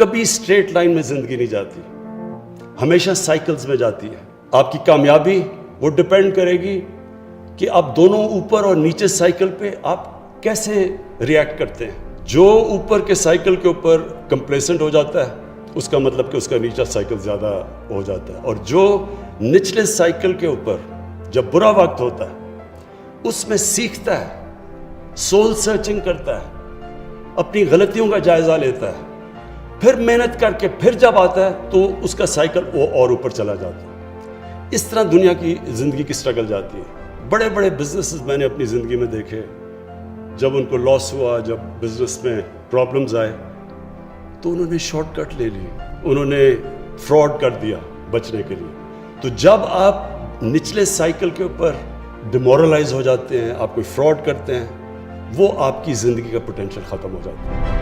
कभी straight line में जिंदगी नहीं जाती, हमेशा साइकिल्स में जाती है। आपकी कामयाबी वो डिपेंड करेगी कि आप दोनों ऊपर और नीचे साइकिल पे आप कैसे रिएक्ट करते हैं। जो ऊपर के साइकिल के ऊपर कंप्लेसेंट हो जाता है, उसका मतलब कि उसका नीचा साइकिल ज़्यादा हो जाता है, और जो निचले साइकिल के ऊपर जब बुरा वक्त होता है उसमें सीखता है, सोल सर्चिंग करता है, अपनी गलतियों का जायजा लेता है, फिर मेहनत करके फिर जब आता है तो उसका साइकिल वो और ऊपर चला जाता है। इस तरह दुनिया की ज़िंदगी की स्ट्रगल जाती है। बड़े बड़े बिजनेसेस मैंने अपनी ज़िंदगी में देखे, जब उनको लॉस हुआ, जब बिजनेस में प्रॉब्लम्स आए तो उन्होंने शॉर्टकट ले ली, उन्होंने फ्रॉड कर दिया बचने के लिए। तो जब आप निचले साइकिल के ऊपर डिमोरलाइज हो जाते हैं, आप कोई फ्रॉड करते हैं, वो आपकी ज़िंदगी का पोटेंशियल ख़त्म हो जाता है।